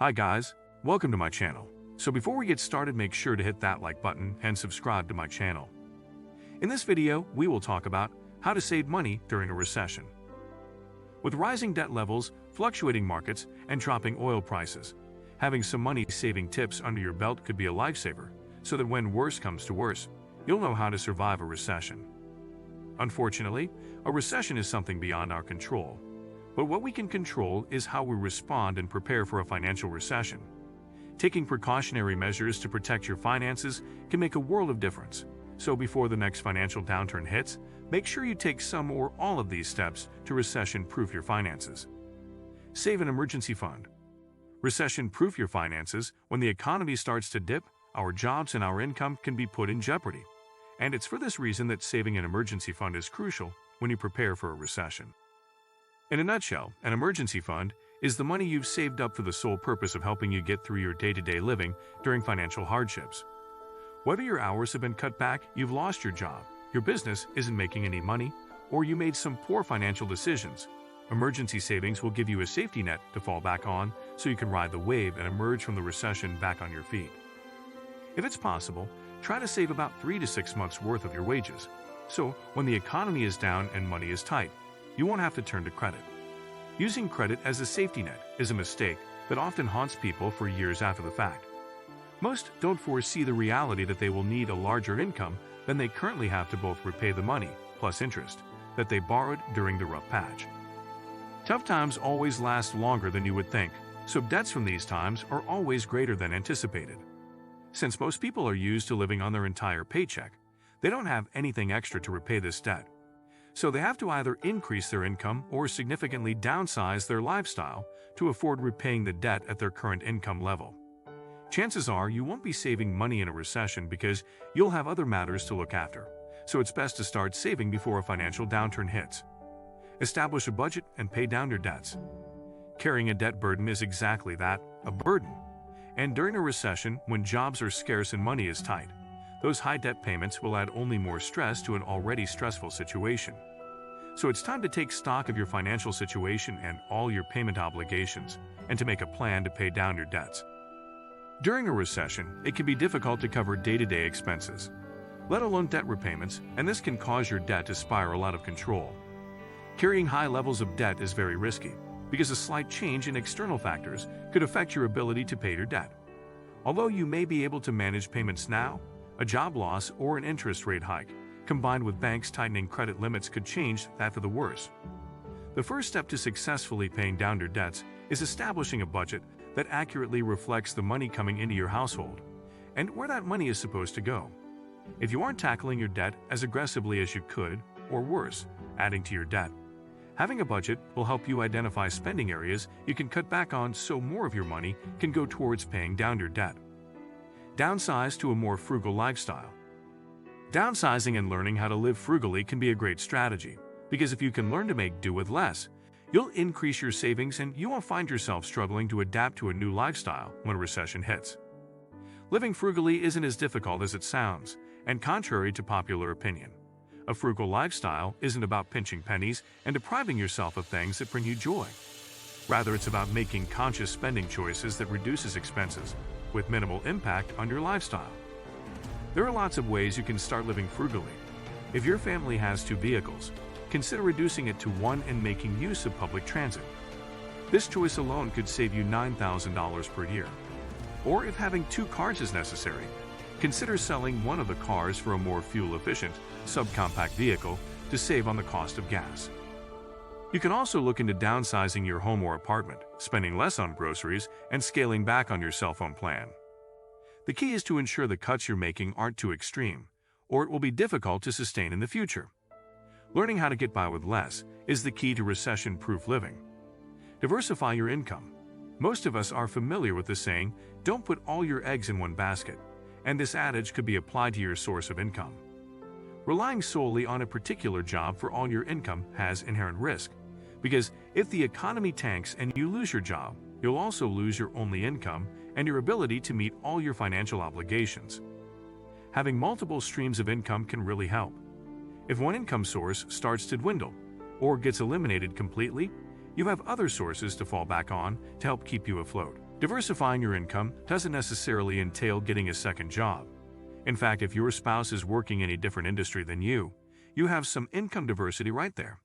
Hi guys, welcome to my channel. So before we get started, make sure to hit that like button and subscribe to my channel. In this video, we will talk about how to save money during a recession. With rising debt levels, fluctuating markets, and dropping oil prices, having some money-saving tips under your belt could be a lifesaver, so that when worse comes to worse, you'll know how to survive a recession. Unfortunately, a recession is something beyond our control. But what we can control is how we respond and prepare for a financial recession. Taking precautionary measures to protect your finances can make a world of difference. So before the next financial downturn hits, make sure you take some or all of these steps to recession-proof your finances. Save an emergency fund. Recession-proof your finances. When the economy starts to dip, our jobs and our income can be put in jeopardy. And it's for this reason that saving an emergency fund is crucial when you prepare for a recession. In a nutshell, an emergency fund is the money you've saved up for the sole purpose of helping you get through your day-to-day living during financial hardships. Whether your hours have been cut back, you've lost your job, your business isn't making any money, or you made some poor financial decisions, emergency savings will give you a safety net to fall back on so you can ride the wave and emerge from the recession back on your feet. If it's possible, try to save about 3 to 6 months' worth of your wages. So, when the economy is down and money is tight, you won't have to turn to credit. Using credit as a safety net is a mistake that often haunts people for years after the fact. Most don't foresee the reality that they will need a larger income than they currently have to both repay the money, plus interest, that they borrowed during the rough patch. Tough times always last longer than you would think, so debts from these times are always greater than anticipated. Since most people are used to living on their entire paycheck, they don't have anything extra to repay this debt. So they have to either increase their income or significantly downsize their lifestyle to afford repaying the debt at their current income level. Chances are you won't be saving money in a recession because you'll have other matters to look after, so it's best to start saving before a financial downturn hits. Establish a budget and pay down your debts. Carrying a debt burden is exactly that, a burden. And during a recession, when jobs are scarce and money is tight, those high debt payments will add only more stress to an already stressful situation. So it's time to take stock of your financial situation and all your payment obligations, and to make a plan to pay down your debts. During a recession, it can be difficult to cover day-to-day expenses, let alone debt repayments, and this can cause your debt to spiral out of control. Carrying high levels of debt is very risky, because a slight change in external factors could affect your ability to pay your debt. Although you may be able to manage payments now, a job loss or an interest rate hike, combined with banks tightening credit limits, could change that for the worse. The first step to successfully paying down your debts is establishing a budget that accurately reflects the money coming into your household and where that money is supposed to go. If you aren't tackling your debt as aggressively as you could, or worse, adding to your debt, having a budget will help you identify spending areas you can cut back on so more of your money can go towards paying down your debt. Downsize to a more frugal lifestyle. Downsizing and learning how to live frugally can be a great strategy, because if you can learn to make do with less, you'll increase your savings and you won't find yourself struggling to adapt to a new lifestyle when a recession hits. Living frugally isn't as difficult as it sounds, and contrary to popular opinion, a frugal lifestyle isn't about pinching pennies and depriving yourself of things that bring you joy. Rather, it's about making conscious spending choices that reduces expenses, with minimal impact on your lifestyle. There are lots of ways you can start living frugally. If your family has 2 vehicles, consider reducing it to 1 and making use of public transit. This choice alone could save you $9,000 per year. Or if having 2 cars is necessary, consider selling one of the cars for a more fuel-efficient, subcompact vehicle to save on the cost of gas. You can also look into downsizing your home or apartment, spending less on groceries, and scaling back on your cell phone plan. The key is to ensure the cuts you're making aren't too extreme, or it will be difficult to sustain in the future. Learning how to get by with less is the key to recession-proof living. Diversify your income. Most of us are familiar with the saying, "Don't put all your eggs in one basket," and this adage could be applied to your source of income. Relying solely on a particular job for all your income has inherent risk, because if the economy tanks and you lose your job, you'll also lose your only income and your ability to meet all your financial obligations. Having multiple streams of income can really help. If one income source starts to dwindle or gets eliminated completely, you have other sources to fall back on to help keep you afloat. Diversifying your income doesn't necessarily entail getting a second job. In fact, if your spouse is working in a different industry than you have some income diversity right there.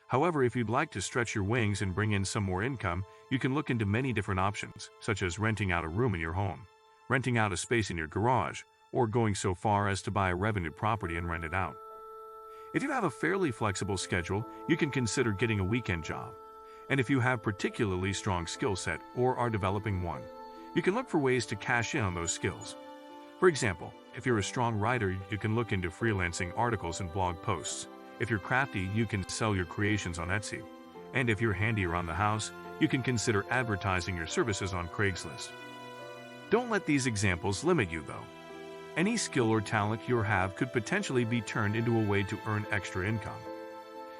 However, if you'd like to stretch your wings and bring in some more income, you can look into many different options, such as renting out a room in your home, renting out a space in your garage, or going so far as to buy a revenue property and rent it out. If you have a fairly flexible schedule, you can consider getting a weekend job. And if you have particularly strong skill set or are developing one, you can look for ways to cash in on those skills. For example, if you're a strong writer, you can look into freelancing articles and blog posts. If you're crafty, you can sell your creations on Etsy. And if you're handy around the house, you can consider advertising your services on Craigslist. Don't let these examples limit you, though. Any skill or talent you have could potentially be turned into a way to earn extra income.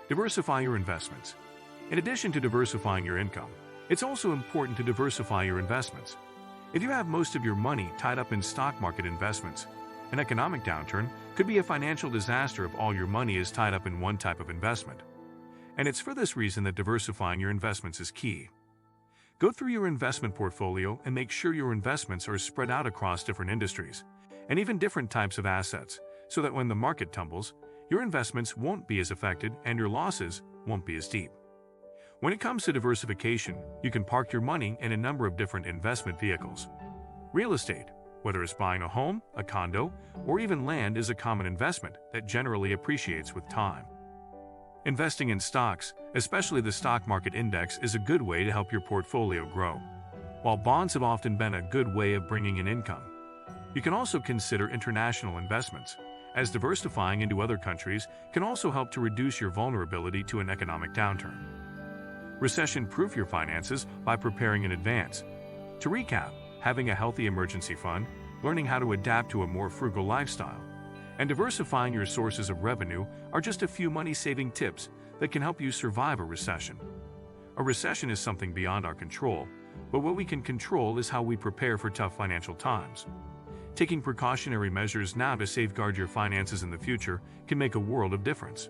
Diversify your investments. In addition to diversifying your income, it's also important to diversify your investments. If you have most of your money tied up in stock market investments, an economic downturn could be a financial disaster if all your money is tied up in one type of investment. And it's for this reason that diversifying your investments is key. Go through your investment portfolio and make sure your investments are spread out across different industries and even different types of assets, so that when the market tumbles, your investments won't be as affected and your losses won't be as deep. When it comes to diversification, you can park your money in a number of different investment vehicles. Real estate, whether it's buying a home, a condo, or even land, is a common investment that generally appreciates with time. Investing in stocks, especially the stock market index, is a good way to help your portfolio grow. While bonds have often been a good way of bringing in income, you can also consider international investments, as diversifying into other countries can also help to reduce your vulnerability to an economic downturn. Recession-proof your finances by preparing in advance. To recap, having a healthy emergency fund, learning how to adapt to a more frugal lifestyle, and diversifying your sources of revenue are just a few money-saving tips that can help you survive a recession. A recession is something beyond our control, but what we can control is how we prepare for tough financial times. Taking precautionary measures now to safeguard your finances in the future can make a world of difference.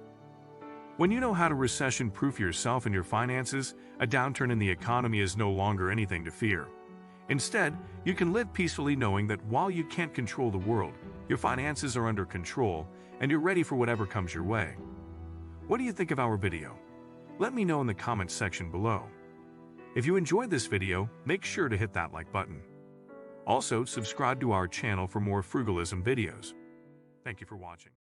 When you know how to recession-proof yourself and your finances, a downturn in the economy is no longer anything to fear. Instead, you can live peacefully knowing that while you can't control the world, your finances are under control and you're ready for whatever comes your way. What do you think of our video? Let me know in the comments section below. If you enjoyed this video, make sure to hit that like button. Also, subscribe to our channel for more frugalism videos. Thank you for watching.